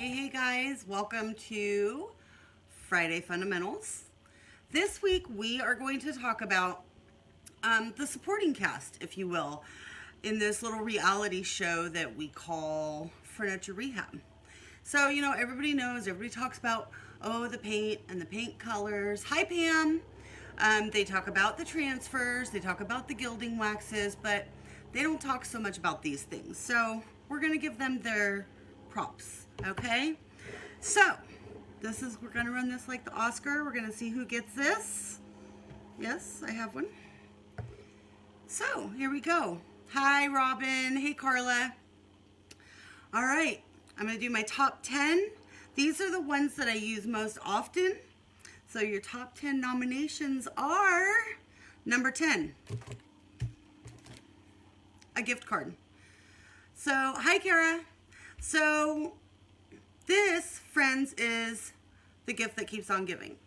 Hey guys, welcome to Friday Fundamentals. This week we are going to talk about the supporting cast, if you will, in this little reality show that we call Furniture Rehab. So, you know, everybody knows, everybody talks about, oh, the paint and the paint colors. Hi, Pam. They talk about the transfers, they talk about the gilding waxes, but they don't talk so much about these things. So we're going to give them their props, okay? So we're going to run this like the Oscar. We're going to see who gets this. Yes, I have one. So here we go. Hi, Robin. Hey, Carla. All right, I'm going to do my top 10. These are the ones that I use most often. So your top 10 nominations are number 10, a gift card. So, hi, Kara. So this, friends, is the gift that keeps on giving.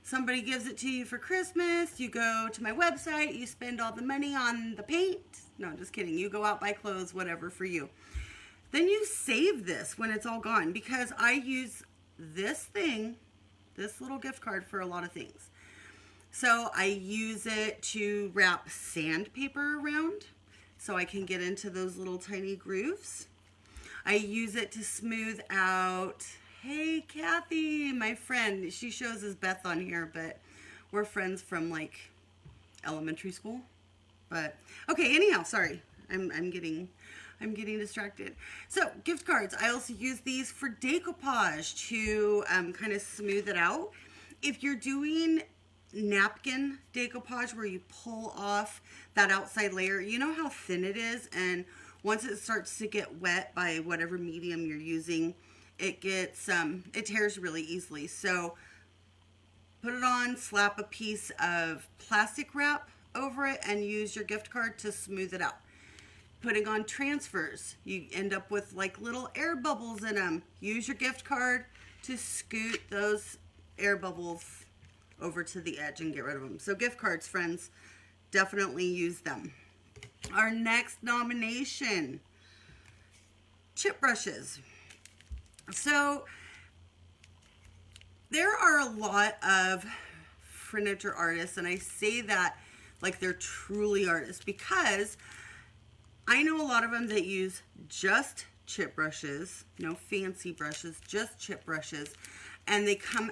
Somebody gives it to you for Christmas. You go to my website. You spend all the money on the paint. No, just kidding. You go out, buy clothes, whatever for you. Then you save this when it's all gone, because I use this thing, this little gift card, for a lot of things. So I use it to wrap sandpaper around so I can get into those little tiny grooves. I use it to smooth out. Hey, Kathy, my friend. She shows as Beth on here, but we're friends from like elementary school. But okay, anyhow, sorry. I'm getting distracted. So gift cards, I also use these for decoupage to kind of smooth it out. If you're doing napkin decoupage where you pull off that outside layer, you know how thin it is, and once it starts to get wet by whatever medium you're using, it gets it tears really easily. So put it on, slap a piece of plastic wrap over it, and use your gift card to smooth it out. Putting on transfers, you end up with like little air bubbles in them. Use your gift card to scoot those air bubbles over to the edge and get rid of them. So gift cards, friends, definitely use them. Our next nomination, chip brushes. So there are a lot of furniture artists, and I say that like they're truly artists, because I know a lot of them that use just chip brushes, no fancy brushes, just chip brushes, and they come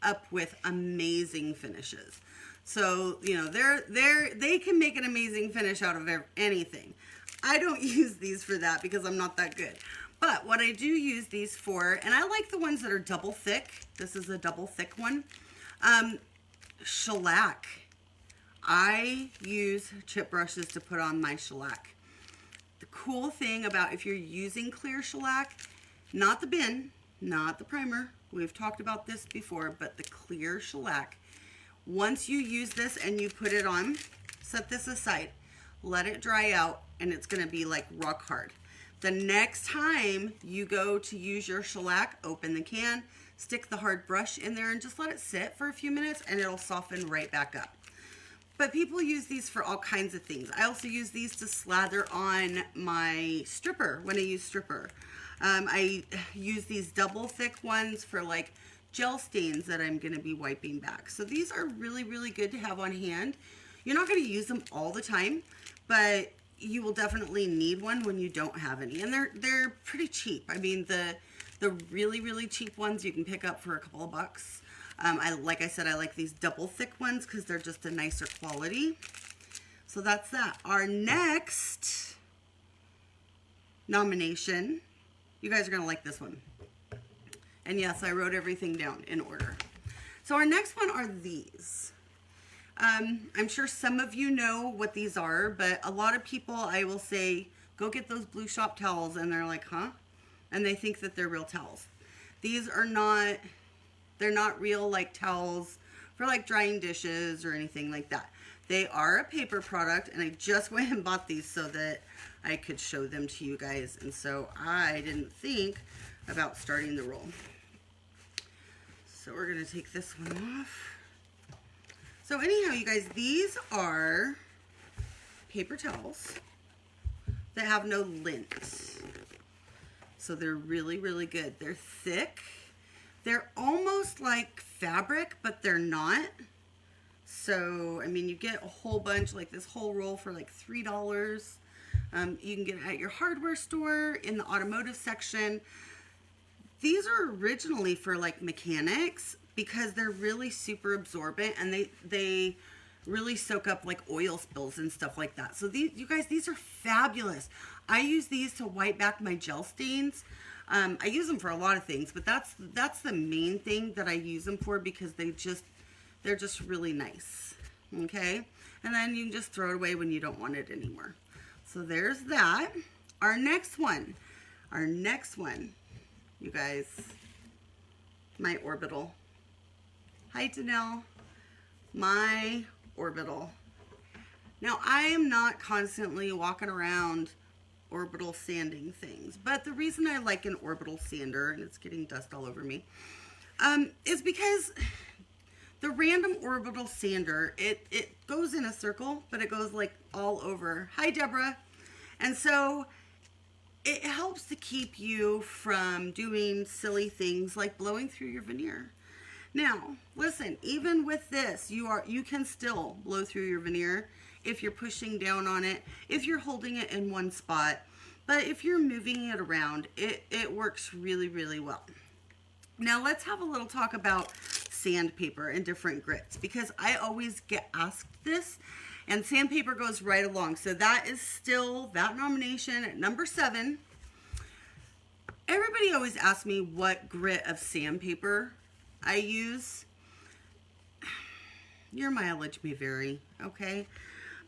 up with amazing finishes. So, you know, they can make an amazing finish out of anything. I don't use these for that because I'm not that good. But what I do use these for, and I like the ones that are double thick. This is a double thick one. Shellac. I use chip brushes to put on my shellac. The cool thing about if you're using clear shellac, not the bin, not the primer, we've talked about this before, but the clear shellac, once you use this and you put it on, set this aside, let it dry out, and it's going to be like rock hard. The next time you go to use your shellac, open the can, stick the hard brush in there, and just let it sit for a few minutes, and it'll soften right back up. But people use these for all kinds of things. I also use these to slather on my stripper when I use stripper. I use these double thick ones for like gel stains that I'm going to be wiping back. So these are really, really good to have on hand. You're not going to use them all the time, but you will definitely need one when you don't have any. And they're pretty cheap. I mean, the really, really cheap ones you can pick up for a couple of bucks. Like I said, I like these double thick ones because they're just a nicer quality. So that's that. Our next nomination, you guys are going to like this one. And yes, I wrote everything down in order. So our next one are these. I'm sure some of you know what these are, but a lot of people, I will say, go get those blue shop towels, and they're like, huh? And they think that they're real towels. These are not, they're not real like towels for like drying dishes or anything like that. They are a paper product, and I just went and bought these so that I could show them to you guys. And so I didn't think about starting the roll. So we're going to take this one off. So anyhow, you guys, these are paper towels that have no lint. So they're really, really good. They're thick. They're almost like fabric, but they're not. So, I mean, you get a whole bunch, like this whole roll for like $3. You can get it at your hardware store, in the automotive section. These are originally for like mechanics because they're really super absorbent, and they really soak up like oil spills and stuff like that. So these, you guys, these are fabulous. I use these to wipe back my gel stains. I use them for a lot of things, but that's the main thing that I use them for, because they're just really nice. Okay, and then you can just throw it away when you don't want it anymore. So there's that. Our next one, you guys, my Orbital. Hi, Danelle. My Orbital. Now, I am not constantly walking around Orbital sanding things, but the reason I like an Orbital sander, and it's getting dust all over me, is because the random Orbital sander, it goes in a circle, but it goes like all over. Hi, Deborah. And so it helps to keep you from doing silly things like blowing through your veneer. Now, listen, even with this, you can still blow through your veneer if you're pushing down on it, if you're holding it in one spot. But if you're moving it around, it works really, really well. Now, let's have a little talk about sandpaper and different grits, because I always get asked this, and sandpaper goes right along. So that is still that nomination at number 7. Everybody always asks me what grit of sandpaper I use. Your mileage may vary, okay?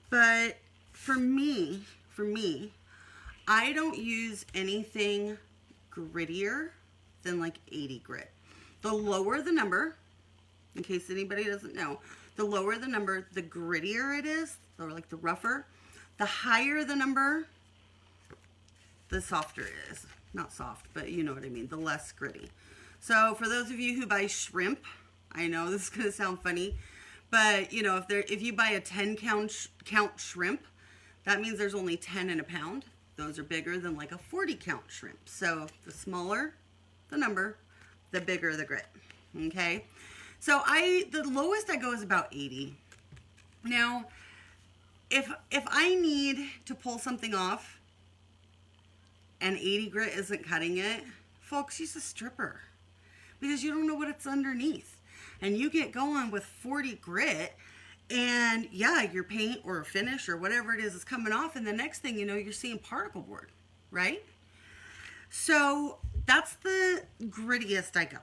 But for me, I don't use anything grittier than like 80 grit. The lower the number, in case anybody doesn't know, the lower the number, the grittier it is, or like the rougher. The higher the number, the softer it is. Not soft, but you know what I mean, the less gritty. So for those of you who buy shrimp, I know this is going to sound funny, but you know, if you buy a 10 count shrimp, that means there's only 10 in a pound. Those are bigger than like a 40 count shrimp. So the smaller the number, the bigger the grit. Okay. So the lowest I go is about 80. Now, if I need to pull something off and 80 grit isn't cutting it, folks, use a stripper, because you don't know what it's underneath. And you get going with 40 grit, and yeah, your paint or finish or whatever it is coming off, and the next thing you know, you're seeing particle board, right? So that's the grittiest I go.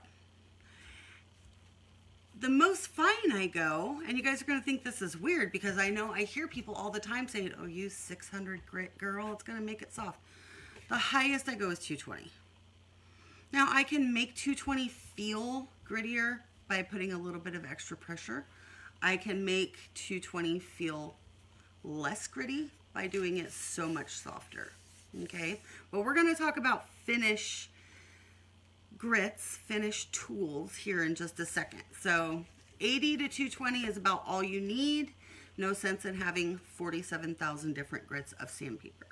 The most fine I go, and you guys are going to think this is weird, because I know I hear people all the time saying, oh, use 600 grit, girl, it's going to make it soft. The highest I go is 220. Now, I can make 220 feel grittier by putting a little bit of extra pressure. I can make 220 feel less gritty by doing it so much softer. Okay, but we're going to talk about finish grits, finish tools here in just a second. So 80 to 220 is about all you need. No sense in having 47,000 different grits of sandpaper.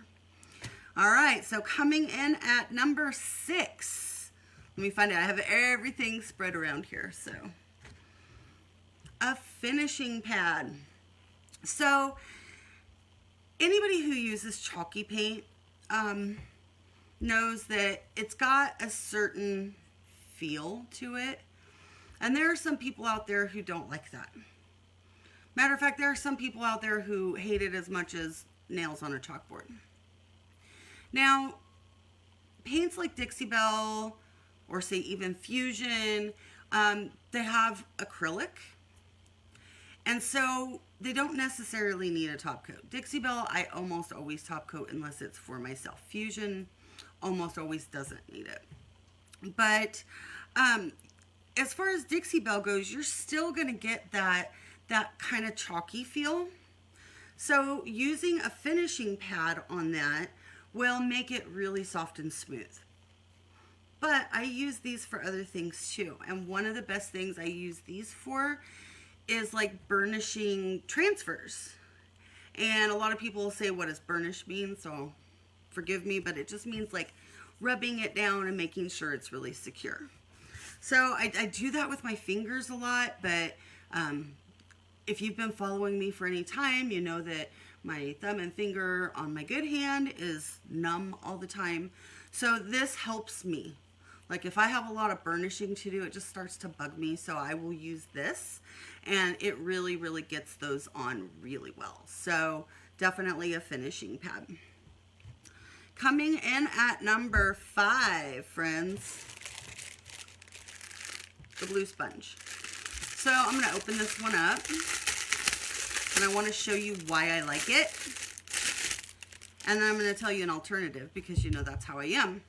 All right, so coming in at number 6. Let me find it. I have everything spread around here. So a finishing pad. So anybody who uses chalky paint knows that it's got a certain feel to it. And there are some people out there who don't like that. Matter of fact, there are some people out there who hate it as much as nails on a chalkboard. Now, paints like Dixie Belle, or say even Fusion, they have acrylic. And so they don't necessarily need a top coat. Dixie Belle, I almost always top coat unless it's for myself. Fusion almost always doesn't need it. But as far as Dixie Belle goes, you're still going to get that kind of chalky feel. So using a finishing pad on that will make it really soft and smooth. But I use these for other things too. And one of the best things I use these for is like burnishing transfers. And a lot of people say, what does burnish mean? So forgive me, but it just means like rubbing it down and making sure it's really secure. So I do that with my fingers a lot, but if you've been following me for any time, you know that my thumb and finger on my good hand is numb all the time. So this helps me. Like if I have a lot of burnishing to do, it just starts to bug me. So I will use this, and it really, really gets those on really well. So definitely a finishing pad. Coming in at number 5, friends, the blue sponge. So I'm going to open this one up, and I want to show you why I like it. And then I'm going to tell you an alternative, because you know that's how I am.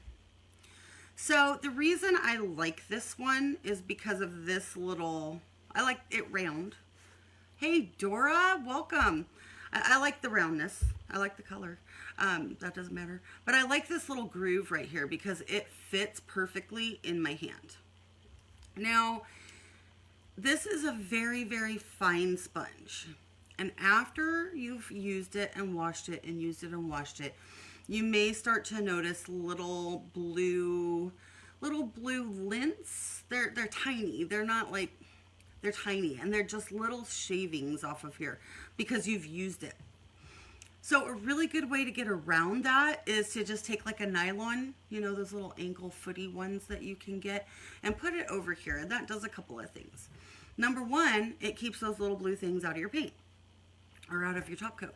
So the reason I like this one is because of this little, I like it round. Hey Dora, welcome. I like the roundness. I like the color. That doesn't matter. But I like this little groove right here because it fits perfectly in my hand. Now, this is a very, very fine sponge. And after you've used it and washed it and used it and washed it, you may start to notice little blue lints. They're tiny. They're not like, they're tiny, and they're just little shavings off of here because you've used it. So a really good way to get around that is to just take like a nylon, you know, those little ankle footy ones that you can get, and put it over here. And that does a couple of things. Number one, it keeps those little blue things out of your paint or out of your top coat.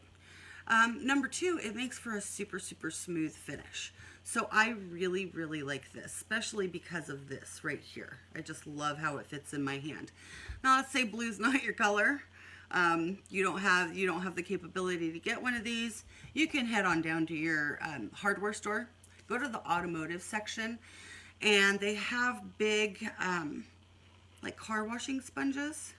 Number two, it makes for a super, super smooth finish. So I really, really like this, especially because of this right here. I just love how it fits in my hand. Now let's say blue's not your color. You don't have the capability to get one of these. You can head on down to your hardware store, go to the automotive section, and they have big like car washing sponges.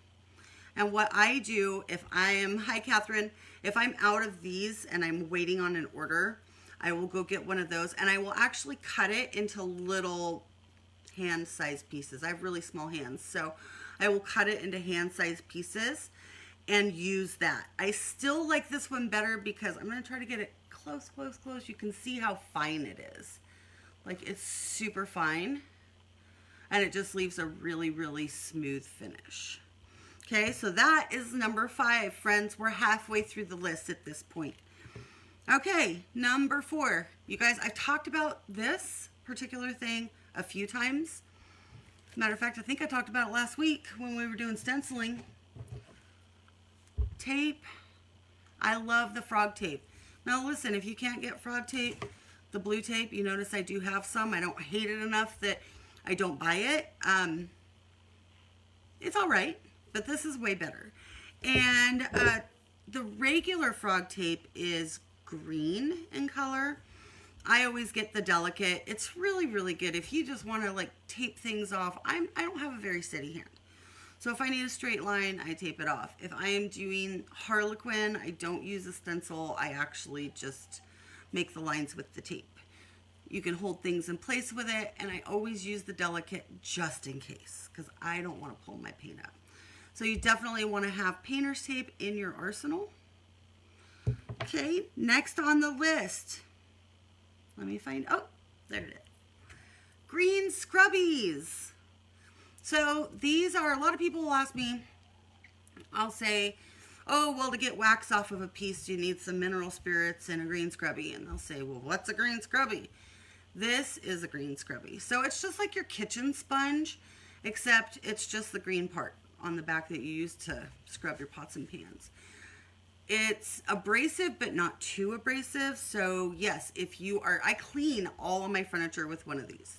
And what I do if I am, hi Catherine, if I'm out of these and I'm waiting on an order, I will go get one of those, and I will actually cut it into little hand-sized pieces. I have really small hands, so I will cut it into hand-sized pieces and use that. I still like this one better because I'm going to try to get it close, close, close. You can see how fine it is. Like, it's super fine, and it just leaves a really, really smooth finish. Okay, so that is number 5, friends. We're halfway through the list at this point. Okay, number 4. You guys, I've talked about this particular thing a few times. Matter of fact, I think I talked about it last week when we were doing stenciling. Tape. I love the frog tape. Now listen, if you can't get frog tape, the blue tape, you notice I do have some. I don't hate it enough that I don't buy it. It's all right, but this is way better. And the regular frog tape is green in color. I always get the delicate. It's really, really good if you just want to like tape things off. I don't have a very steady hand. So if I need a straight line, I tape it off. If I am doing Harlequin, I don't use a stencil. I actually just make the lines with the tape. You can hold things in place with it, and I always use the delicate just in case because I don't want to pull my paint up. So you definitely want to have painter's tape in your arsenal. Okay, next on the list. Let me find, oh, there it is. Green Scrubbies. So these are, a lot of people will ask me, I'll say, oh, well, to get wax off of a piece, you need some mineral spirits and a green scrubby. And they'll say, well, what's a green scrubby? This is a green scrubby. So it's just like your kitchen sponge, except it's just the green part on the back that you use to scrub your pots and pans. It's abrasive, but not too abrasive. So yes, if you are, I clean all of my furniture with one of these.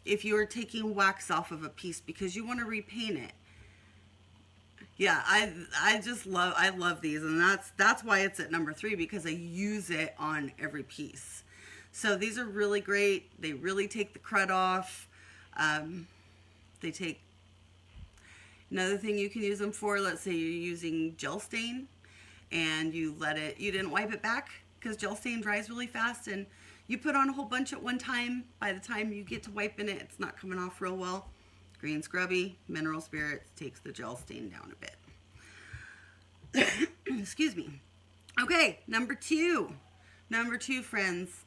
If you are taking wax off of a piece because you want to repaint it. Yeah, I love these, and that's why it's at number 3, because I use it on every piece. So these are really great. They really take the crud off. They take, another thing you can use them for, let's say you're using gel stain and you didn't wipe it back because gel stain dries really fast, and you put on a whole bunch at one time. By the time you get to wiping it, it's not coming off real well. Green Scrubby, Mineral Spirits, takes the gel stain down a bit. Excuse me. Okay, number 2. Number 2, friends.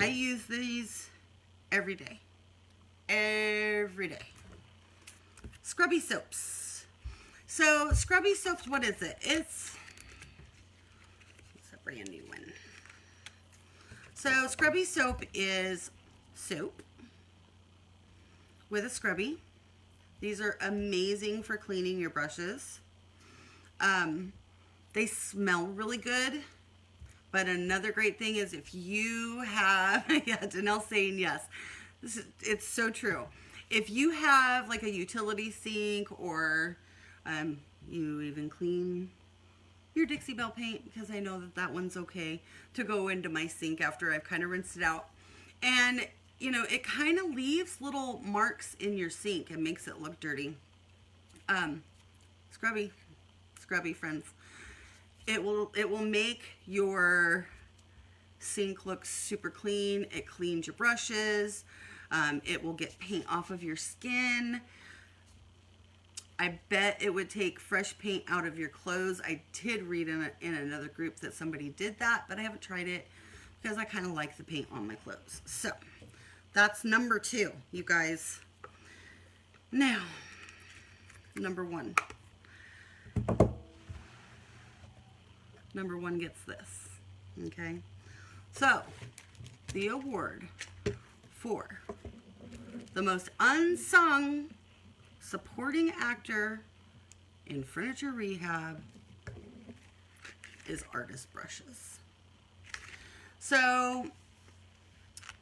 I use these every day. Every day. Scrubby Soaps. So, Scrubby Soaps, what is it? It's a brand new one. So, Scrubby Soap is soap with a scrubby. These are amazing for cleaning your brushes. They smell really good. But another great thing is if you have, yeah, Danelle's saying yes. It's so true. If you have like a utility sink, or you even clean your Dixie Belle paint, because I know that one's okay to go into my sink after I've kind of rinsed it out. And, you know, it kind of leaves little marks in your sink and makes it look dirty. Scrubby friends. It will make your sink look super clean. It cleans your brushes. It will get paint off of your skin. I bet it would take fresh paint out of your clothes. I did read in another group that somebody did that, but I haven't tried it because I kind of like the paint on my clothes. So that's number 2, you guys. Now, number 1. Number 1 gets this, okay? So, the award for the most unsung supporting actor in furniture rehab is artist brushes. So,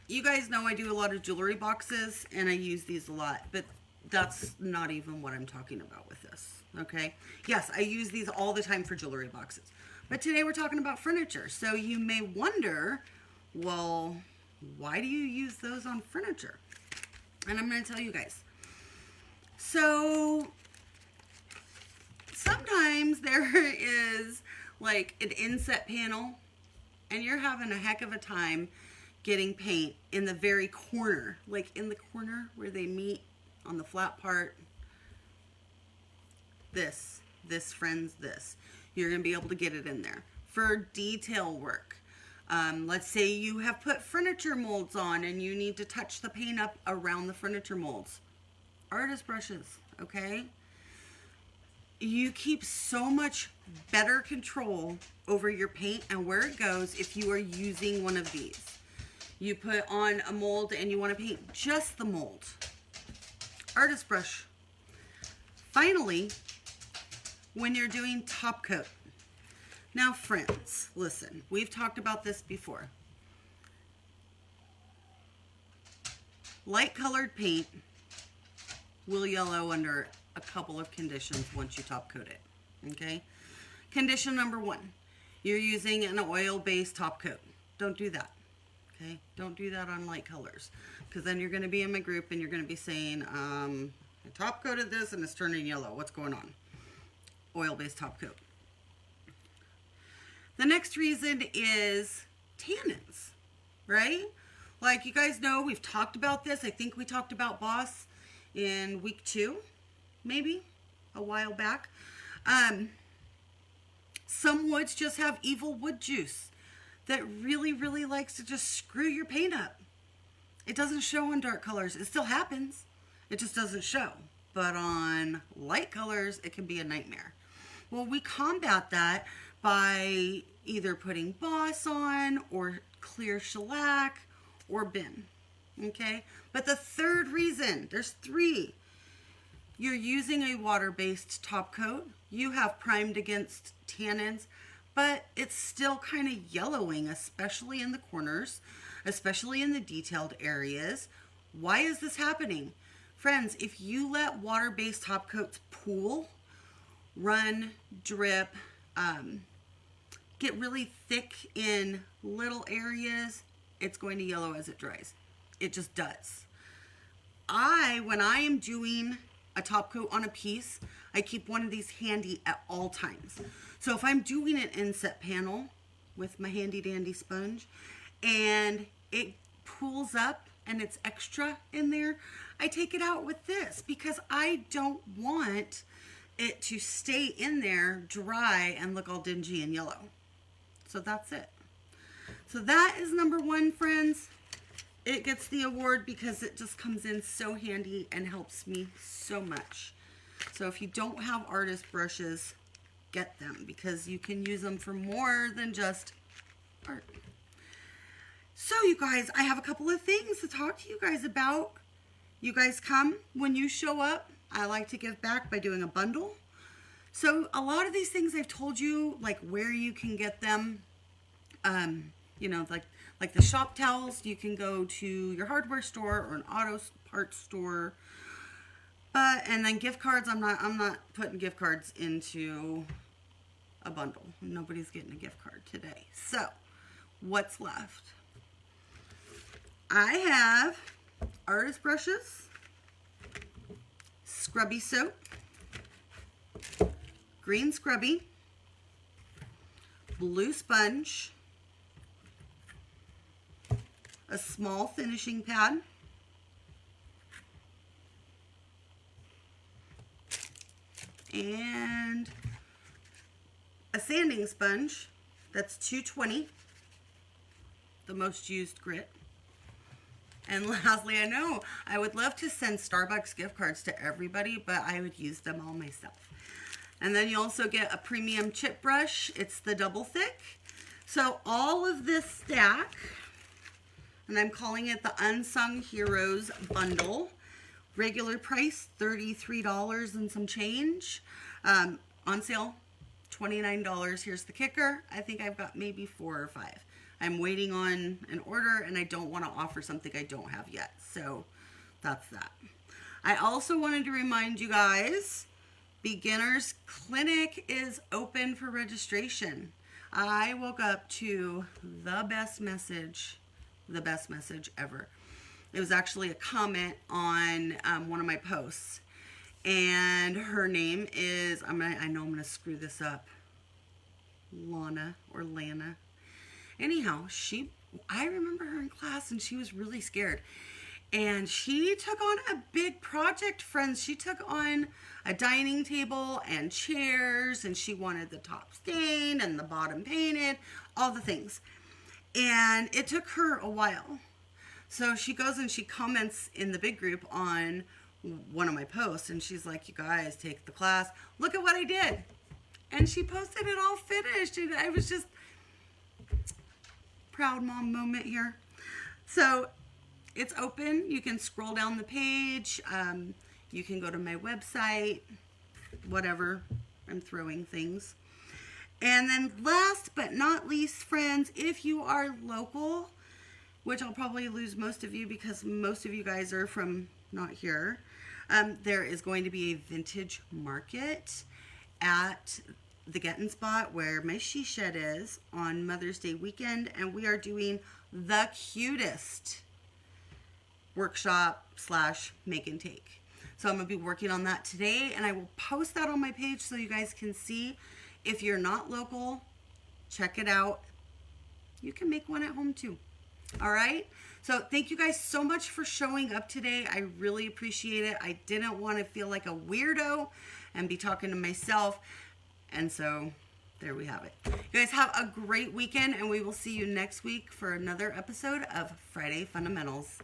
you guys know I do a lot of jewelry boxes, and I use these a lot, but that's not even what I'm talking about with this, okay? Yes, I use these all the time for jewelry boxes. But today we're talking about furniture. So you may wonder, well, why do you use those on furniture? And I'm going to tell you guys. So sometimes there is like an inset panel and you're having a heck of a time getting paint in the very corner, like in the corner where they meet on the flat part. This. You're going to be able to get it in there for detail work. Let's say you have put furniture molds on and you need to touch the paint up around the furniture molds. Artist brushes, okay? You keep so much better control over your paint and where it goes if you are using one of these. You put on a mold and you want to paint just the mold. Artist brush. Finally, when you're doing top coat. Now, friends, listen, we've talked about this before. Light colored paint will yellow under a couple of conditions once you top coat it, okay? Condition number 1, you're using an oil-based top coat. Don't do that, okay? Don't do that on light colors, because then you're going to be in my group and you're going to be saying, I top coated this and it's turning yellow. What's going on? Oil-based top coat. The next reason is tannins, right? Like you guys know, we've talked about this. I think we talked about Boss in week 2, maybe a while back. Some woods just have evil wood juice that really, really likes to just screw your paint up. It doesn't show on dark colors. It still happens. It just doesn't show. But on light colors, it can be a nightmare. Well, we combat that by either putting Boss on or clear shellac or bin, okay? But the third reason, there's 3. You're using a water-based top coat. You have primed against tannins, but it's still kind of yellowing, especially in the corners, especially in the detailed areas. Why is this happening? Friends, if you let water-based top coats pool, run, drip, get really thick in little areas, it's going to yellow as it dries. It just does. When I am doing a top coat on a piece, I keep one of these handy at all times. So if I'm doing an inset panel with my handy dandy sponge and it pools up and it's extra in there, I take it out with this because I don't want it to stay in there dry and look all dingy and yellow. So that's it. So that is number 1, friends. it gets the award because it just comes in so handy and helps me so much. So if you don't have artist brushes, get them because you can use them for more than just art. So you guys, I have a couple of things to talk to you guys about. You guys come when you show up. I like to give back by doing a bundle. So a lot of these things I've told you, like where you can get them, you know, like the shop towels, you can go to your hardware store or an auto parts store. And then gift cards, I'm not putting gift cards into a bundle. Nobody's getting a gift card today. So, what's left? I have artist brushes, Scrubby Soap, green Scrubby, blue sponge, a small finishing pad, and a sanding sponge. That's $2.20, the most used grit. And lastly, I know I would love to send Starbucks gift cards to everybody, but I would use them all myself. And then you also get a premium chip brush. It's the double thick. So all of this stack, and I'm calling it the Unsung Heroes bundle. Regular price, $33 and some change. On sale, $29. Here's the kicker. I think I've got maybe 4 or 5. I'm waiting on an order and I don't want to offer something I don't have yet. So that's that. I also wanted to remind you guys, Beginners Clinic is open for registration. I woke up to the best message ever. It was actually a comment on one of my posts. And her name is, I know I'm going to screw this up, Lana or Lana. Anyhow, I remember her in class and she was really scared. And she took on a big project, friends. She took on a dining table and chairs, and she wanted the top stained and the bottom painted, all the things. And it took her a while. So she goes and she comments in the big group on one of my posts, and she's like, you guys, take the class. Look at what I did. And she posted it all finished, and I was just proud mom moment here. So it's open. You can scroll down the page. You can go to my website, whatever. I'm throwing things. And then last but not least, friends, if you are local, which I'll probably lose most of you because most of you guys are from not here, there is going to be a vintage market at the Gettin' Spot where my she shed is on Mother's Day weekend, and we are doing the cutest workshop / make and take. So I'm going to be working on that today, and I will post that on my page so you guys can see. If you're not local, check it out. You can make one at home too. All right? So thank you guys so much for showing up today. I really appreciate it. I didn't want to feel like a weirdo and be talking to myself. And so there we have it. You guys have a great weekend, and we will see you next week for another episode of Friday Fundamentals.